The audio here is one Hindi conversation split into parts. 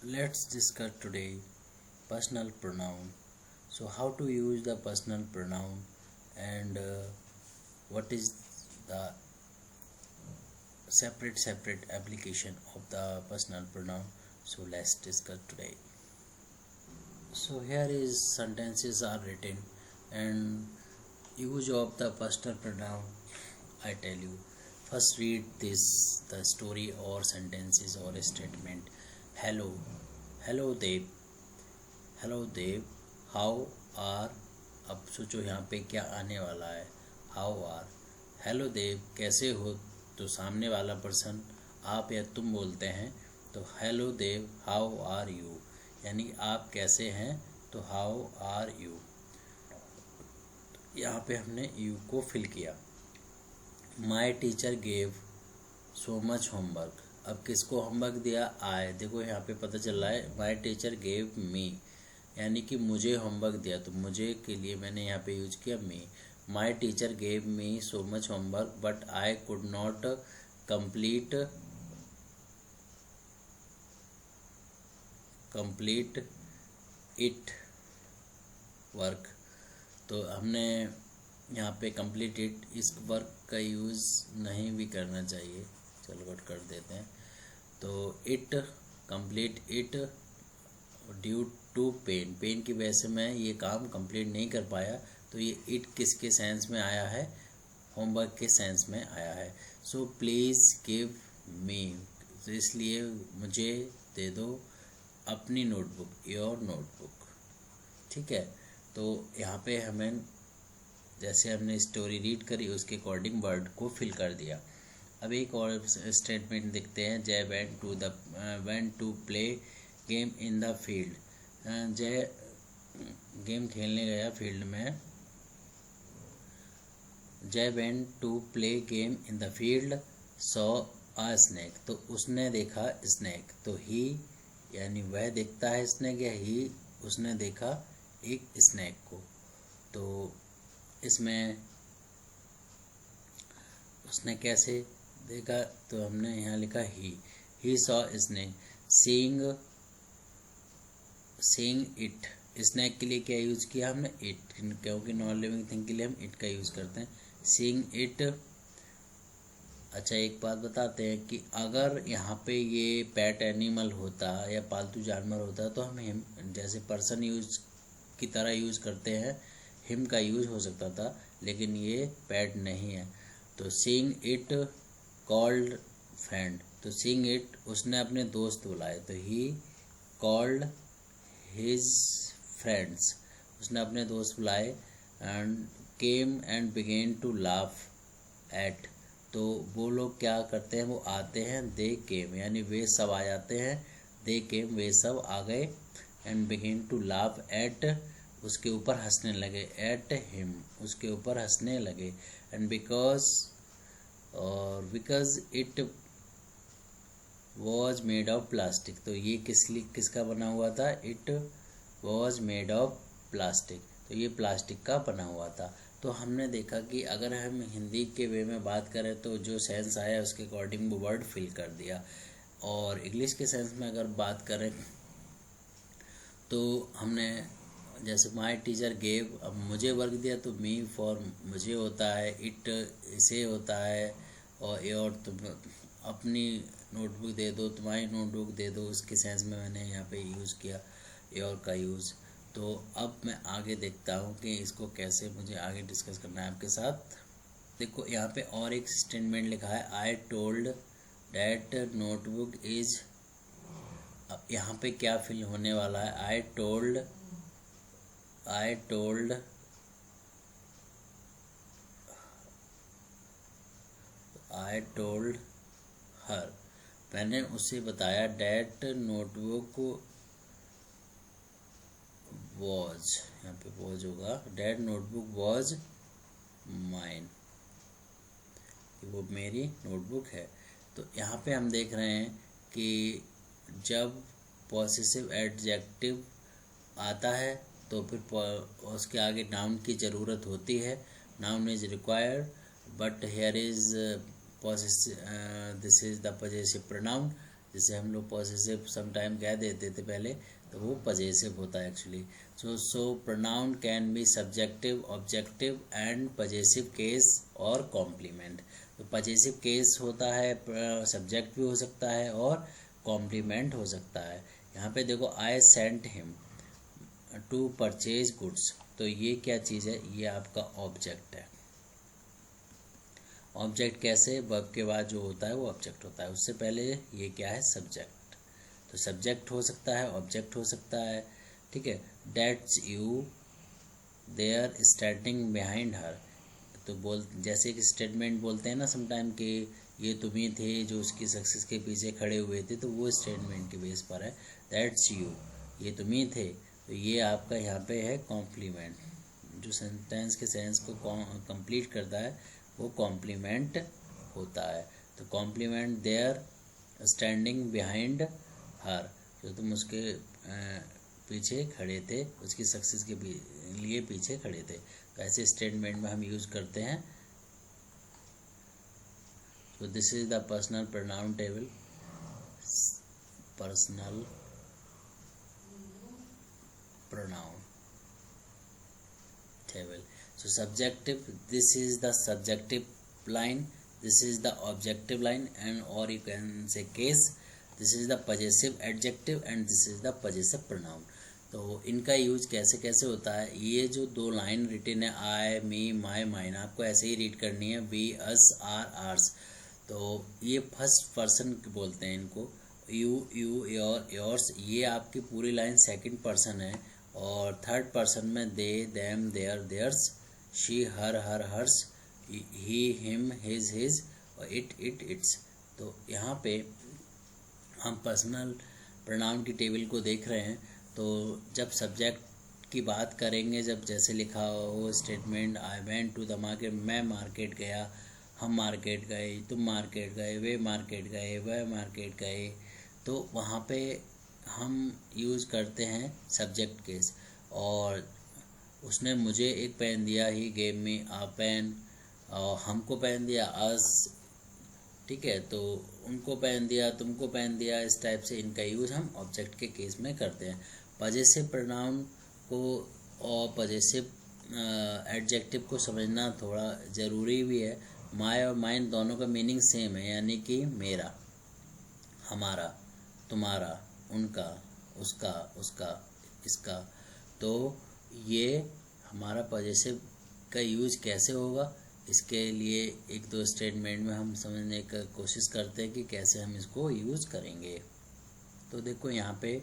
Let's discuss today personal pronoun. So how to use the personal pronoun and what is the separate application of the personal pronoun. So let's discuss today. So here is sentences are written and use of the personal pronoun. I tell you. First read this the story or sentences or a statement. Hello, hello Dev, hello Dev, how are. अब सोचो यहाँ पे क्या आने वाला है, हाउ आर। हेलो देव, कैसे हो, तो सामने वाला पर्सन आप या तुम बोलते हैं, तो hello Dev, how are you, यानी आप कैसे हैं, तो हाउ आर यू। यहाँ पे हमने यू को फिल किया। माई टीचर गेव सो मच होमवर्क। अब किसको होमवर्क दिया, आए। देखो यहाँ पे पता चल रहा है माई टीचर गेव मी, यानी कि मुझे होमवर्क दिया, तो मुझे के लिए मैंने यहाँ पे यूज किया me. My teacher gave me so much homework but I could not complete it work. तो हमने यहाँ पे कंप्लीट इट, इस वर्क का यूज़ नहीं भी करना चाहिए, चलो कट कर देते हैं। तो it, complete it due to pain, pain की वजह से मैं ये काम कंप्लीट नहीं कर पाया। तो ये इट किसके सेंस में आया है, होमवर्क के सेंस में आया है। सो प्लीज़ गिव मी, तो इसलिए मुझे दे दो अपनी नोटबुक, योर नोटबुक। ठीक है, तो यहाँ पे हमें जैसे हमने स्टोरी रीड करी उसके अकॉर्डिंग वर्ड को फिल कर दिया। अब एक और स्टेटमेंट देखते हैं। Jay went to play game in the field. Jay game खेलने गया फील्ड में। Jay went to play game in the field saw a snake, तो उसने देखा स्नेक। तो ही यानी वह देखता है स्नेक, या ही उसने देखा एक स्नेक को। तो इसमें उसने कैसे देखा, तो हमने यहाँ लिखा he saw snake seeing it. Snake के लिए क्या यूज़ किया हमने, इट, क्योंकि नॉन लिविंग थिंग के लिए हम इट का यूज़ करते हैं, सीइंग इट। अच्छा एक बात बताते हैं कि अगर यहाँ पे ये पेट एनिमल होता या पालतू जानवर होता तो हम हिम जैसे पर्सन यूज की तरह यूज़ करते हैं, हिम का यूज़ हो सकता था, लेकिन ये पेट नहीं है। तो सीइंग इट कॉल्ड फ्रेंड, तो सीइंग इट उसने अपने दोस्त बुलाए, तो ही कॉल्ड हिज फ्रेंड्स, उसने अपने दोस्त बुलाए। And came and began to laugh at, तो वो लोग क्या करते हैं, वो आते हैं। दे केम, यानी वे सब आ जाते हैं। दे केम, वे सब आ गए। And began to laugh at, उसके ऊपर हंसने लगे। एट हिम, उसके ऊपर हंसने लगे। And because it was made of plastic, तो ये किसका बना हुआ था, it was made of plastic, तो ये प्लास्टिक का बना हुआ था। तो हमने देखा कि अगर हम हिंदी के वे में बात करें तो जो सेंस आया उसके अकॉर्डिंग वो वर्ड फिल कर दिया। और इंग्लिश के सेंस में अगर बात करें तो हमने जैसे माई टीचर गेव, अब मुझे वर्क दिया तो मी फॉर मुझे होता है, इट इसे होता है, और तुम अपनी नोटबुक दे दो, तुम्हारी नोटबुक दे दो, उसके सेंस में मैंने यहाँ पे यूज़ किया योर का यूज़। तो अब मैं आगे देखता हूँ कि इसको कैसे मुझे आगे डिस्कस करना है आपके साथ। देखो यहाँ पे और एक स्टेटमेंट लिखा है, I told that notebook is. अब यहाँ पे क्या फिल होने वाला है, आई टोल्ड हर, मैंने उसे बताया, डैट नोटबुक वॉज, यहाँ पे वॉज होगा, डैट नोटबुक वॉज माइन, वो मेरी नोटबुक है। तो यहाँ पे हम देख रहे हैं कि जब पॉसेसिव एडजेक्टिव आता है तो फिर उसके आगे नाउन की ज़रूरत होती है, noun is required, but here is this is the possessive pronoun, जिसे हम लोग पॉसेसिव समटाइम कह देते थे पहले, तो वो पजेसिव होता है actually. So pronoun can be subjective, objective and possessive case और कॉम्प्लीमेंट। तो पजेसिव केस होता है, सब्जेक्ट भी हो सकता है और कॉम्प्लीमेंट हो सकता है। यहाँ पे देखो, I sent him to purchase goods, तो ये क्या चीज़ है, ये आपका ऑब्जेक्ट है। ऑब्जेक्ट कैसे, वर्ब के बाद जो होता है वो ऑब्जेक्ट होता है, उससे पहले ये क्या है, सब्जेक्ट। तो सब्जेक्ट हो सकता है, ऑब्जेक्ट हो सकता है, ठीक है। That's you there standing behind her, तो जैसे एक स्टेटमेंट बोलते हैं ना समटाइम कि ये तुम ही थे जो उसकी सक्सेस के पीछे खड़े हुए थे, तो वो स्टेटमेंट के बेस पर है। दैट्स यू, ये तुम ही थे, तो ये आपका यहाँ पे है कॉम्प्लीमेंट। जो सेंटेंस के सेंस को कंप्लीट करता है वो कॉम्प्लीमेंट होता है। तो compliment there standing behind her, जो तुम उसके पीछे खड़े थे, उसकी सक्सेस के लिए पीछे खड़े थे। तो ऐसे स्टेटमेंट में हम यूज़ करते हैं। तो this is the personal pronoun table, personal pronoun table. So subjective, this is the subjective line, this is the objective line, and or you can say case, this is the possessive adjective and this is the possessive pronoun. तो इनका यूज कैसे कैसे होता है, ये जो दो लाइन रिटन है, आई, मी, माई, माइन, आपको ऐसे ही रीड करनी है, वी, अस, आर, आर्स। तो ये फर्स्ट पर्सन बोलते हैं इनको, यू, योर, योर्स, ये आपकी पूरी लाइन सेकंड पर्सन है। और थर्ड पर्सन में they, them, their, theirs, she, her, hers, he, him, his, और इट, इट्स। तो यहाँ पे हम पर्सनल प्रोनाउन की टेबल को देख रहे हैं। तो जब सब्जेक्ट की बात करेंगे, जब जैसे लिखा हो statement, I went to the market, मैं मार्केट गया, हम मार्केट गए, तुम मार्केट गए, वे मार्केट गए, वह मार्केट गए, तो वहाँ पे हम यूज़ करते हैं सब्जेक्ट केस। और उसने मुझे एक पेन दिया, he gave me a pen, और हमको पेन दिया, अस, ठीक है। तो उनको पेन दिया, तुमको पेन दिया, इस टाइप से इनका यूज़ हम ऑब्जेक्ट के केस में करते हैं। पजेसिव प्रोनाउन को और पजेसिव एडजेक्टिव को समझना थोड़ा ज़रूरी भी है। माय और माइन दोनों का मीनिंग सेम है, यानी कि मेरा, हमारा, तुम्हारा, उनका, उसका, उसका, इसका। तो ये हमारा पजेसिव का यूज़ कैसे होगा, इसके लिए एक दो स्टेटमेंट में हम समझने का कोशिश करते हैं कि कैसे हम इसको यूज़ करेंगे। तो देखो यहाँ पे,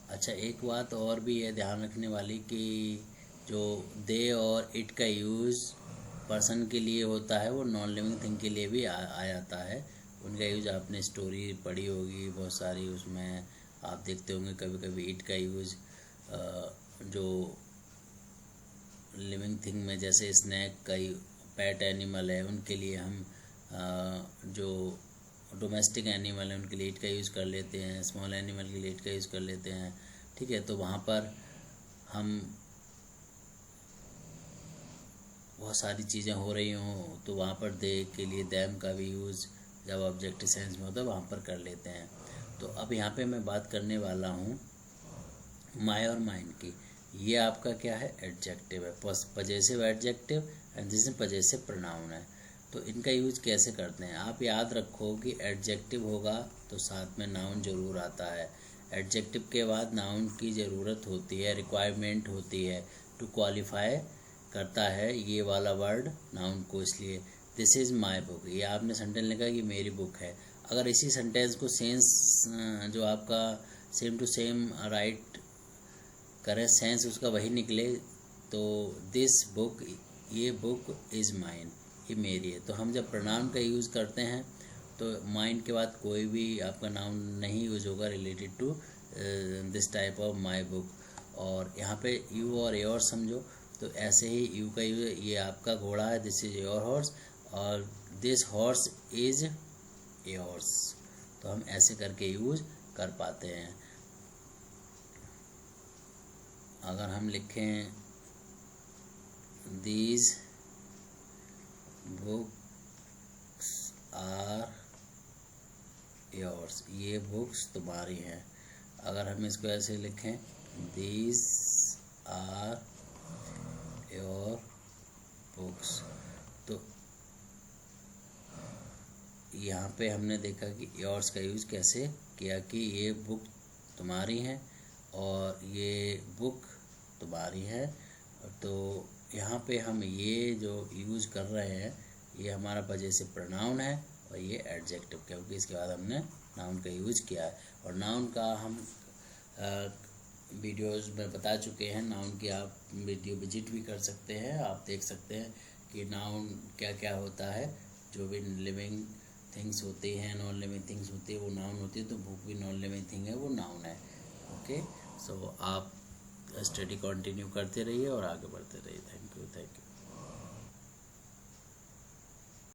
अच्छा एक बात और भी है ध्यान रखने वाली, कि जो दे और इट का यूज़ पर्सन के लिए होता है, वो नॉन लिविंग थिंग के लिए भी आ जाता है। उनका यूज़ आपने स्टोरी पढ़ी होगी बहुत सारी, उसमें आप देखते होंगे कभी कभी इट का यूज़ जो लिविंग थिंग में, जैसे स्नैक का पेट एनिमल है उनके लिए हम जो डोमेस्टिक एनिमल है उनके लिए इट का यूज़ कर लेते हैं, स्मॉल एनिमल के लिए इट का यूज़ कर लेते हैं, ठीक है। तो वहाँ पर हम बहुत सारी चीज़ें हो रही हों तो वहाँ पर दे के लिए दैम का भी यूज़ जब ऑब्जेक्टिव सेंस में होता है वहाँ पर कर लेते हैं। तो अब यहाँ पे मैं बात करने वाला हूँ माय और माइन की। ये आपका क्या है, एडजेक्टिव है, possessive adjective, and this is possessive pronoun है। तो इनका यूज कैसे करते हैं, आप याद रखो कि एडजेक्टिव होगा तो साथ में नाउन जरूर आता है। एडजेक्टिव के बाद नाउन की ज़रूरत होती है, रिक्वायरमेंट होती है, टू क्वालिफाई करता है ये वाला वर्ड नाउन को। इसलिए दिस इज़ माई बुक, ये आपने सेंटेंस लिखा कि मेरी बुक है। अगर इसी सेंटेंस को सेंस जो आपका सेम टू सेम राइट करे, सेंस उसका वही निकले, तो दिस बुक, ये बुक इज़ माइन, ये मेरी है। तो हम जब प्रोनाउन का यूज़ करते हैं तो माइन के बाद कोई भी आपका नाउन नहीं यूज़ होगा related to this type of my book. और यहाँ पे यू और योर समझो, तो ऐसे ही यू का यूज, ये आपका घोड़ा है, दिस इज़ योर हॉर्स, और दिस हॉर्स इज़ योर्स। तो हम ऐसे करके यूज़ कर पाते हैं। अगर हम लिखें दीज बुक्स आर योर्स, ये बुक्स तुम्हारी हैं। अगर हम इसको ऐसे लिखें, दीज आर योर बुक्स, तो यहाँ पे हमने देखा कि योर्स का यूज़ कैसे किया कि ये बुक तुम्हारी हैं और ये बुक तुम्हारी है। तो यहाँ पे हम ये जो यूज़ कर रहे हैं ये हमारा पजेसिव प्रोनाउन है और ये एडजेक्टिव, क्योंकि इसके बाद हमने नाउन का यूज़ किया है। और नाउन का हम वीडियोज़ में बता चुके हैं। नाउन की आप वीडियो विजिट भी कर सकते हैं, आप देख सकते हैं कि नाउन क्या क्या होता है। जो भी लिविंग थिंग्स होती हैं, नॉन लिविंग थिंग्स होती है, वो नाउन होती है। तो बुक भी नॉन लिविंग थिंग है, वो नाउन है। ओके, सो आप स्टडी कंटिन्यू करते रहिए और आगे बढ़ते रहिए। Thank you.